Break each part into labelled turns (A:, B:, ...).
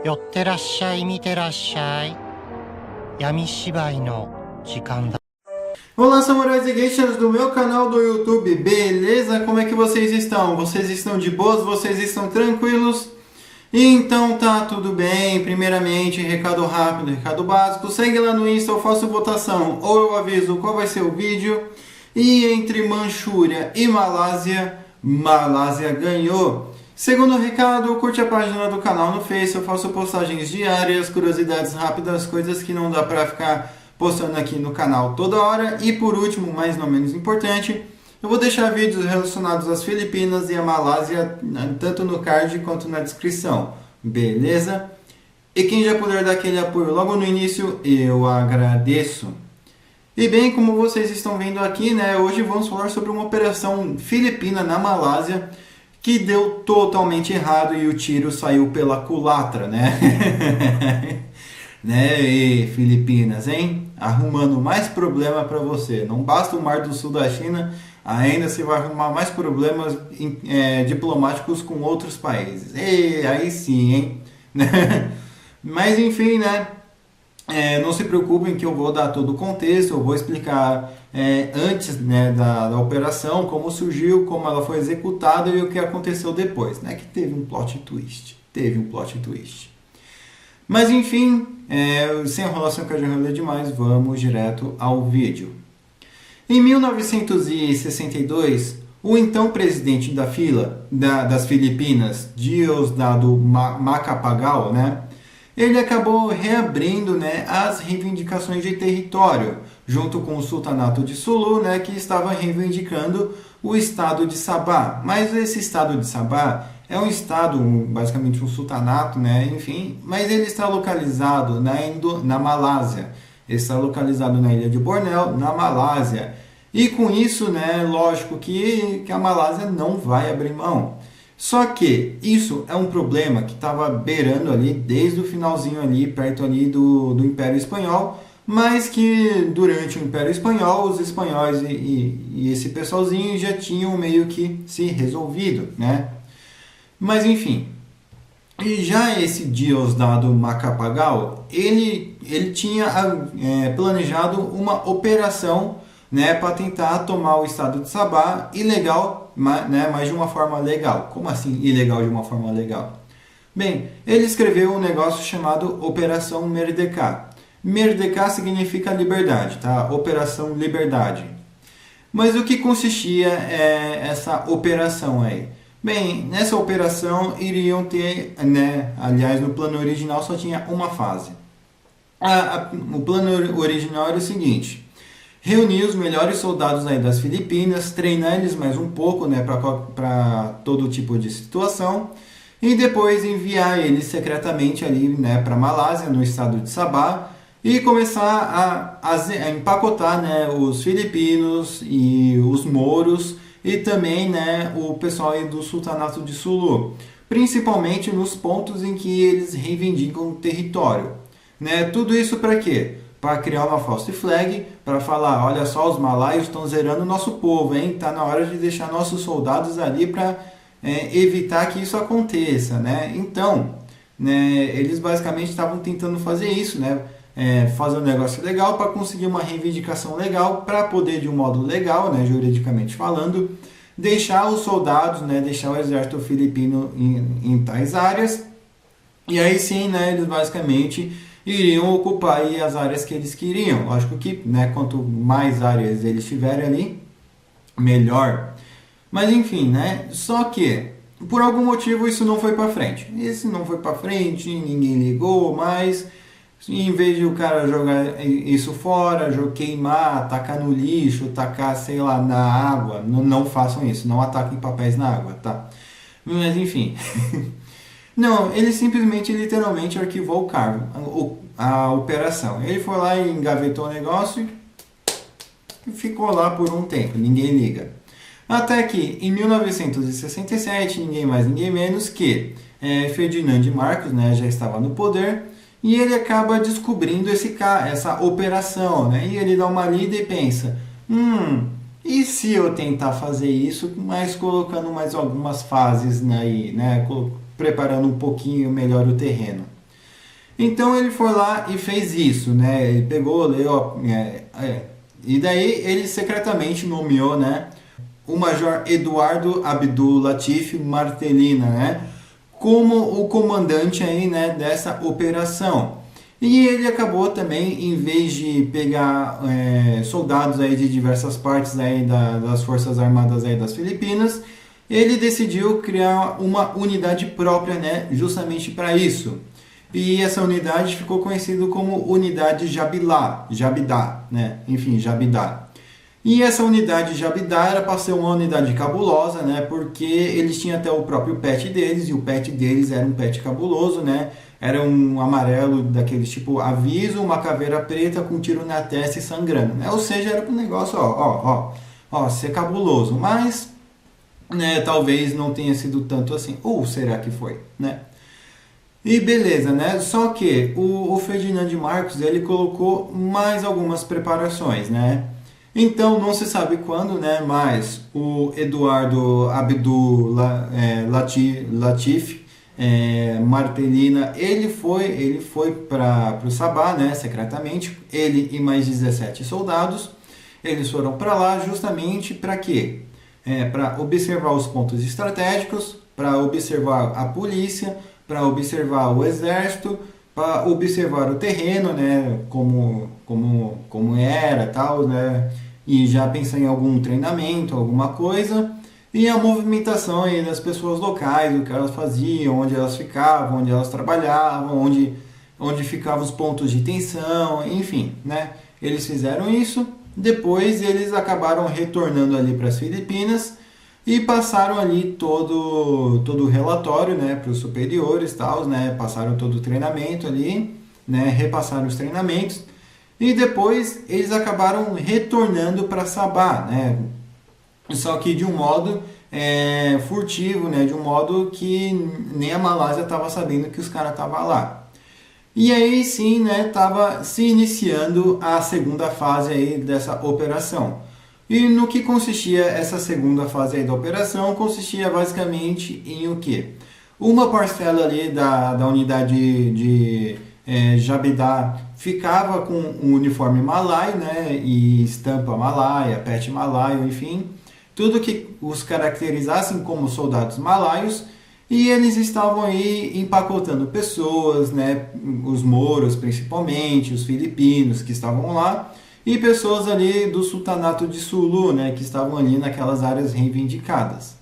A: 寄ってらっしゃい、見てらっしゃい。闇芝居の時間だ。
B: Olá, samurais e geishas do meu canal do YouTube, beleza? Como é que vocês estão? Vocês estão de boas? Vocês estão tranquilos? Então tá tudo bem. Primeiramente, recado rápido, recado básico. Segue lá no Insta, eu faço votação ou eu aviso qual vai ser o vídeo. E entre Manchúria e Malásia, Malásia ganhou. Segundo recado, curte a página do canal no Face, eu faço postagens diárias, curiosidades rápidas, coisas que não dá pra ficar postando aqui no canal toda hora. E por último, mas não menos importante, eu vou deixar vídeos relacionados às Filipinas e à Malásia, tanto no card quanto na descrição, beleza? E quem já puder dar aquele apoio logo no início, eu agradeço. E bem, como vocês estão vendo aqui, né, hoje vamos falar sobre uma operação filipina na Malásia que deu totalmente errado e o tiro saiu pela culatra, né? Né, e Filipinas, hein? Arrumando mais problema para você. Não basta o Mar do Sul da China, ainda você vai arrumar mais problemas diplomáticos com outros países. E aí sim, hein? Mas enfim, né? Não se preocupem que eu vou dar todo o contexto, eu vou explicar antes, né, da operação, como surgiu, como ela foi executada e o que aconteceu depois, né? Que teve um plot twist. Teve um plot twist. Mas enfim, sem enrolação que eu já enrolei demais, vamos direto ao vídeo. Em 1962, o então presidente das Filipinas, Diosdado Macapagal, né, ele acabou reabrindo, né, as reivindicações de território, junto com o sultanato de Sulu, né, que estava reivindicando o estado de Sabah. Mas esse estado de Sabah é um estado, basicamente um sultanato, né, enfim, mas ele está localizado na Malásia. Ele está localizado na ilha de Bornéu, na Malásia. E com isso, né, lógico que a Malásia não vai abrir mão. Só que isso é um problema que estava beirando ali desde o finalzinho ali, perto ali do Império Espanhol, mas que durante o Império Espanhol, os espanhóis e esse pessoalzinho já tinham meio que se resolvido, né? Mas enfim, e já esse Diosdado Macapagal, ele tinha planejado uma operação, né, para tentar tomar o estado de Sabah ilegal, né, mas de uma forma legal. Como assim ilegal de uma forma legal? Bem, ele escreveu um negócio chamado Operação Merdeka. Merdeka significa liberdade, tá? Operação Liberdade. Mas o que consistia essa operação aí? Bem, nessa operação iriam ter, né, aliás, no plano original só tinha uma fase. O plano original era o seguinte: reunir os melhores soldados aí das Filipinas, treinar eles mais um pouco, né, para todo tipo de situação, e depois enviar eles secretamente ali, né, para Malásia, no estado de Sabah, e começar a empacotar, né, os filipinos e os mouros e também, né, o pessoal aí do sultanato de Sulu, principalmente nos pontos em que eles reivindicam o território, né? Tudo isso para quê? Para criar uma false flag, para falar, olha só, os malaios estão zerando o nosso povo, hein? Tá na hora de deixar nossos soldados ali para evitar que isso aconteça, né? Então, né, eles basicamente estavam tentando fazer isso, né? Fazer um negócio legal para conseguir uma reivindicação legal, para poder, de um modo legal, né, juridicamente falando, deixar os soldados, né, deixar o exército filipino em tais áreas, e aí sim, né, eles basicamente iriam ocupar aí as áreas que eles queriam. Lógico que, né, quanto mais áreas eles tiverem ali, melhor. Mas enfim, né, só que por algum motivo isso não foi para frente. Esse não foi para frente, ninguém ligou, mas em vez de o cara jogar isso fora, queimar, tacar no lixo, tacar, sei lá, na água, não façam isso, não ataquem papéis na água, tá? Mas enfim. Não, ele simplesmente, literalmente, arquivou a operação. Ele foi lá e engavetou o negócio e ficou lá por um tempo, ninguém liga. Até que, em 1967, ninguém mais, ninguém menos que Ferdinand Marcos, né, já estava no poder, e ele acaba descobrindo essa operação, né? E ele dá uma lida e pensa, e se eu tentar fazer isso, mas colocando mais algumas fases aí, né? Preparando um pouquinho melhor o terreno. Então ele foi lá e fez isso, né? Ele pegou, leu, e daí ele secretamente nomeou, né, o Major Eduardo Abdul Latif Martelina, né, como o comandante aí, né, dessa operação. E ele acabou também, em vez de pegar soldados aí de diversas partes aí das Forças Armadas aí das Filipinas, ele decidiu criar uma unidade própria, né, justamente para isso. E essa unidade ficou conhecida como Unidade Jabidá, né? Enfim, Jabidá. E essa unidade Jabidá era para ser uma unidade cabulosa, né? Porque eles tinham até o próprio pet deles, e o pet deles era um pet cabuloso, né? Era um amarelo daqueles tipo aviso, uma caveira preta com um tiro na testa e sangrando, né? Ou seja, era um negócio, ser cabuloso. Mas, né, talvez não tenha sido tanto assim. Ou será que foi, né? E beleza, né? Só que o Ferdinand Marcos, ele colocou mais algumas preparações, né? Então, não se sabe quando, né? Mas o Eduardo Abdul Latif Martelina, ele foi para o Sabá, né? Secretamente, ele e mais 17 soldados, eles foram para lá justamente para quê? Para observar os pontos estratégicos, para observar a polícia, para observar o exército, para observar o terreno, né, como era, tal, né, e já pensar em algum treinamento, alguma coisa, e a movimentação aí das pessoas locais, o que elas faziam, onde elas ficavam, onde elas trabalhavam, onde ficavam os pontos de tensão, enfim, né, eles fizeram isso. Depois eles acabaram retornando ali para as Filipinas e passaram ali todo o relatório, né, para os superiores, tal, né, passaram todo o treinamento ali, né, repassaram os treinamentos e depois eles acabaram retornando para Sabá, né, só que de um modo furtivo, né, de um modo que nem a Malásia estava sabendo que os caras estavam lá. E aí sim, né, estava se iniciando a segunda fase aí dessa operação. E no que consistia essa segunda fase aí da operação? Consistia basicamente em o quê? Uma parcela ali da unidade de Jabidá ficava com um uniforme malaio, né? E estampa malaia, pet malaio, enfim. Tudo que os caracterizassem como soldados malaios. E eles estavam aí empacotando pessoas, né? Os mouros principalmente, os filipinos que estavam lá. E pessoas ali do sultanato de Sulu, né, que estavam ali naquelas áreas reivindicadas.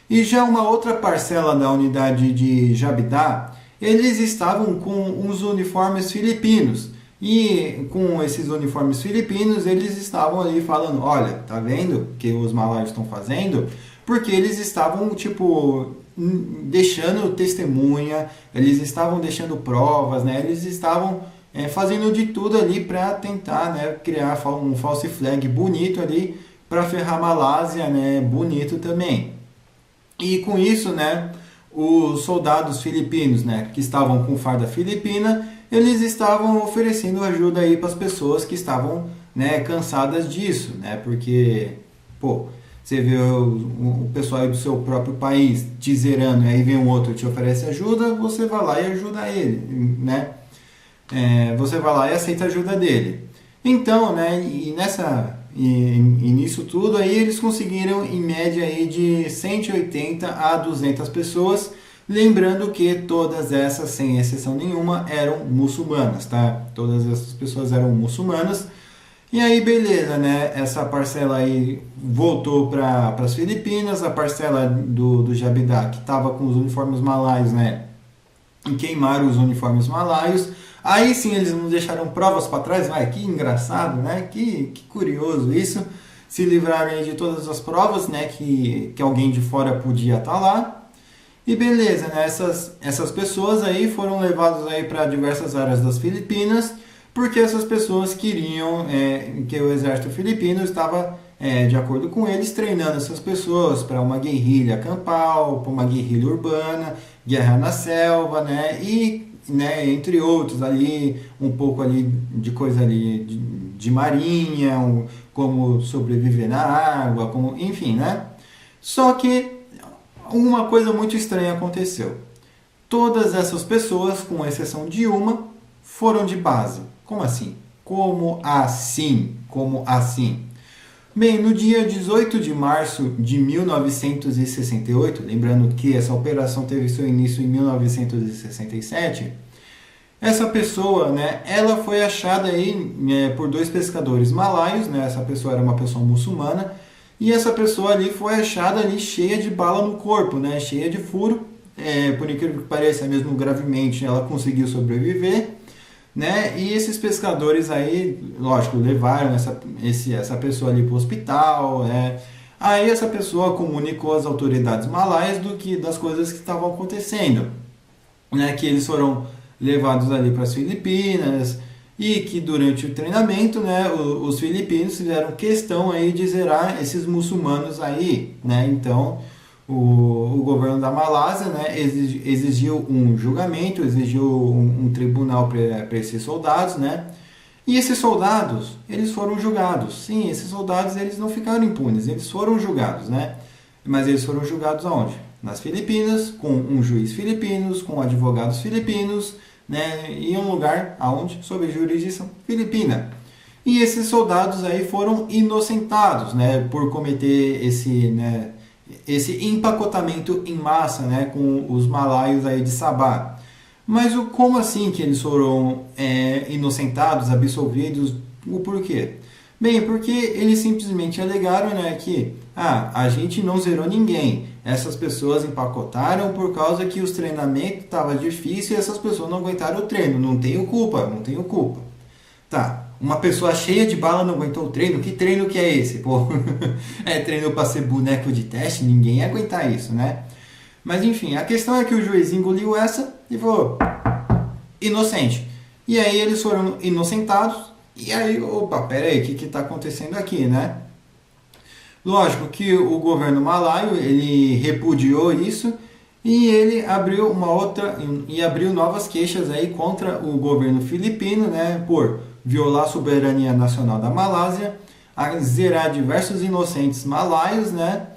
B: E já uma outra parcela da unidade de Jabidá, eles estavam com os uniformes filipinos. E com esses uniformes filipinos, eles estavam ali falando, olha, tá vendo o que os malaios estão fazendo? Porque eles estavam, tipo, deixando testemunha, eles estavam deixando provas, né, eles estavam fazendo de tudo ali para tentar, né, criar um false flag bonito ali para ferrar a Malásia, né, bonito também. E com isso, né, os soldados filipinos, né, que estavam com farda filipina, eles estavam oferecendo ajuda aí para as pessoas que estavam, né, cansadas disso, né, porque, pô, você vê o pessoal aí do seu próprio país te zerando, e aí vem um outro que te oferece ajuda, você vai lá e ajuda ele, né? Você vai lá e aceita a ajuda dele. Então, né, nisso tudo aí eles conseguiram em média aí de 180 a 200 pessoas, lembrando que todas essas, sem exceção nenhuma, eram muçulmanas, tá? Todas essas pessoas eram muçulmanas. E aí, beleza, né? Essa parcela aí voltou para as Filipinas, a parcela do Jabidá, que estava com os uniformes malaios, né? E queimaram os uniformes malaios. Aí sim eles não deixaram provas para trás, vai, que engraçado, né? Que curioso isso. Se livraram aí de todas as provas, né? Que alguém de fora podia estar lá. E beleza, né? Essas pessoas aí foram levadas aí para diversas áreas das Filipinas, porque essas pessoas queriam que o exército filipino estava, de acordo com eles, treinando essas pessoas para uma guerrilha campal, para uma guerrilha urbana, guerra na selva, né? E, né, entre outros ali, um pouco ali de coisa ali de marinha, como sobreviver na água, como, enfim, né? Só que uma coisa muito estranha aconteceu. Todas essas pessoas, com exceção de uma, foram de base. Como assim? Como assim? Como assim? Bem, no dia 18 de março de 1968, lembrando que essa operação teve seu início em 1967, essa pessoa, né, ela foi achada aí por dois pescadores malaios, né, essa pessoa era uma pessoa muçulmana, e essa pessoa ali foi achada ali cheia de bala no corpo, né, cheia de furo, por incrível que pareça, mesmo gravemente, ela conseguiu sobreviver, né, e esses pescadores aí, lógico, levaram essa pessoa ali para o hospital, né, aí essa pessoa comunicou às autoridades malaias das coisas que estavam acontecendo, né, que eles foram levados ali para as Filipinas e que durante o treinamento, né, os filipinos fizeram questão aí de zerar esses muçulmanos aí, né, então o governo da Malásia, né, exigiu um julgamento, exigiu um tribunal para esses soldados, né, e esses soldados, eles foram julgados, sim, esses soldados eles não ficaram impunes, eles foram julgados, né, mas eles foram julgados aonde? Nas Filipinas, com um juiz filipino, com advogados filipinos, né, em um lugar aonde sob jurisdição filipina. E esses soldados aí foram inocentados, né, por cometer esse empacotamento em massa, né, com os malaios aí de Sabah. Mas como assim que eles foram inocentados, absolvidos? O porquê? Bem, porque eles simplesmente alegaram, né, que a gente não zerou ninguém. Essas pessoas empacotaram por causa que os treinamentos estavam difíceis e essas pessoas não aguentaram o treino. Não tenho culpa, não tenho culpa. Tá, uma pessoa cheia de bala não aguentou o treino? Que treino que é esse? Pô, treino para ser boneco de teste? Ninguém ia aguentar isso, né? Mas enfim, a questão é que o juiz engoliu essa e falou, inocente. E aí eles foram inocentados. E aí, opa, peraí, o que está acontecendo aqui, né? Lógico que o governo malaio, ele repudiou isso e ele abriu abriu novas queixas aí contra o governo filipino, né, por violar a soberania nacional da Malásia, zerar diversos inocentes malaios, né,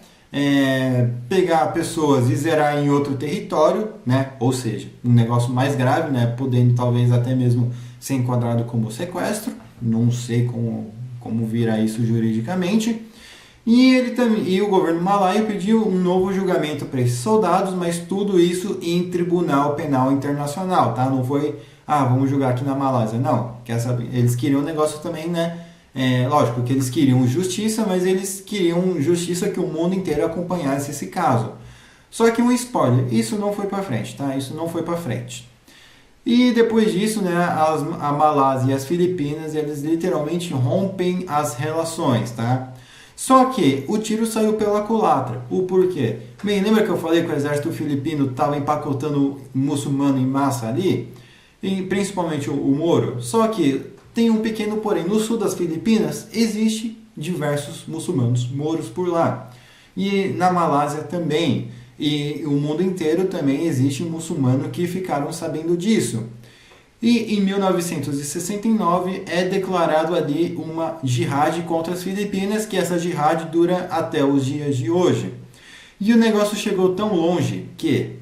B: pegar pessoas e zerar em outro território, né, ou seja, um negócio mais grave, né, podendo talvez até mesmo ser enquadrado como sequestro, não sei como virá isso juridicamente. E o governo malaio pediu um novo julgamento para esses soldados, mas tudo isso em tribunal penal internacional, tá? Não foi, vamos julgar aqui na Malásia, não. Eles queriam um negócio também, né? Lógico que eles queriam justiça, mas eles queriam justiça que o mundo inteiro acompanhasse esse caso. Só que um spoiler, isso não foi para frente, tá? Isso não foi para frente. E depois disso, né, a Malásia e as Filipinas, eles literalmente rompem as relações, tá? Só que o tiro saiu pela culatra. O porquê? Bem, lembra que eu falei que o exército filipino estava empacotando muçulmano em massa ali? E principalmente o Moro? Só que tem um pequeno porém. No sul das Filipinas existe diversos muçulmanos moros por lá. E na Malásia também. E o mundo inteiro também existe muçulmano que ficaram sabendo disso. E em 1969 é declarado ali uma jihad contra as Filipinas, que essa jihad dura até os dias de hoje. E o negócio chegou tão longe que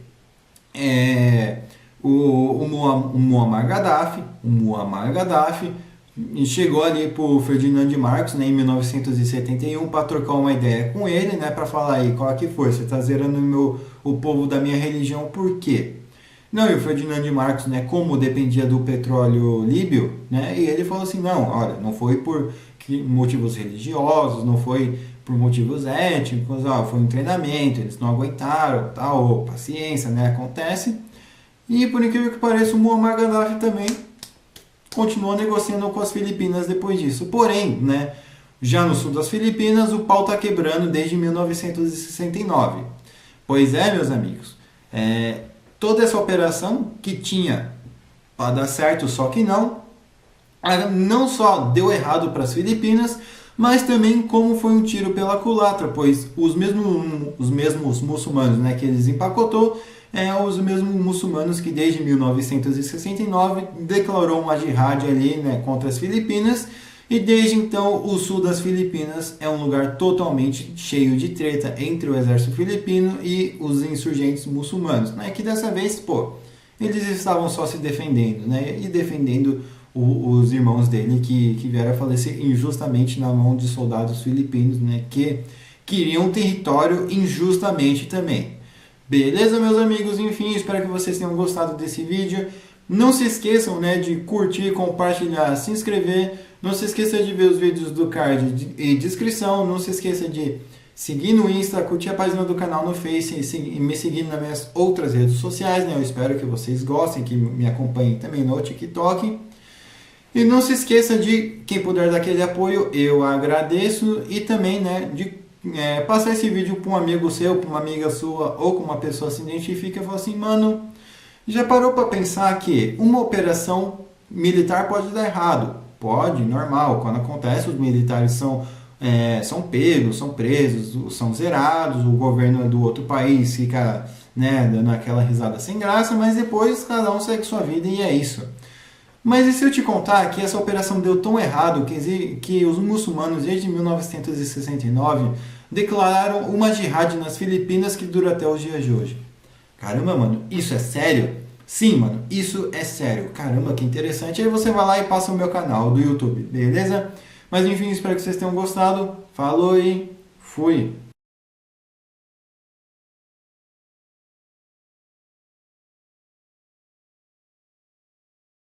B: o Muammar Gaddafi chegou ali para o Ferdinand Marcos, né, em 1971 para trocar uma ideia com ele, né, para falar aí, qual que foi? Você está zerando o povo da minha religião, por quê? Não, e o Ferdinand Marcos, né, como dependia do petróleo líbio, né, e ele falou assim, não, olha, não foi por motivos religiosos, não foi por motivos étnicos, foi um treinamento, eles não aguentaram, tal, paciência, né, acontece. E por incrível que pareça, o Muammar Gaddafi também continuou negociando com as Filipinas depois disso. Porém, né, já no sul das Filipinas, o pau está quebrando desde 1969. Pois é, meus amigos, toda essa operação que tinha para dar certo, só que não só deu errado para as Filipinas, mas também como foi um tiro pela culatra, pois os mesmos muçulmanos, né, que eles empacotou, os mesmos muçulmanos que desde 1969 declarou uma jihad ali, né, contra as Filipinas, e desde então o sul das Filipinas é um lugar totalmente cheio de treta entre o exército filipino e os insurgentes muçulmanos, né, que dessa vez, eles estavam só se defendendo, né? E defendendo os irmãos dele que vieram a falecer injustamente na mão de soldados filipinos, né? Que queriam território injustamente também. Beleza, meus amigos? Enfim, espero que vocês tenham gostado desse vídeo. Não se esqueçam, né, de curtir, compartilhar, se inscrever. Não se esqueça de ver os vídeos do card e descrição. Não se esqueça de seguir no Insta, curtir a página do canal no Face e me seguir nas minhas outras redes sociais, né? Eu espero que vocês gostem, que me acompanhem também no TikTok. E não se esqueça de, quem puder dar aquele apoio, eu agradeço. E também, né, de passar esse vídeo para um amigo seu, para uma amiga sua ou com uma pessoa se identifica e falar assim, mano, já parou para pensar que uma operação militar pode dar errado? Pode, normal. Quando acontece, os militares são pegos, são presos, são zerados, o governo do outro país fica, né, dando aquela risada sem graça, mas depois cada um segue sua vida e é isso. Mas e se eu te contar que essa operação deu tão errado que os muçulmanos, desde 1969, declararam uma jihad nas Filipinas que dura até os dias de hoje? Caramba, mano, isso é sério? Sim, mano, isso é sério. Caramba, que interessante. Aí você vai lá e passa o meu canal do YouTube, beleza? Mas enfim, espero que vocês tenham gostado. Falou e fui!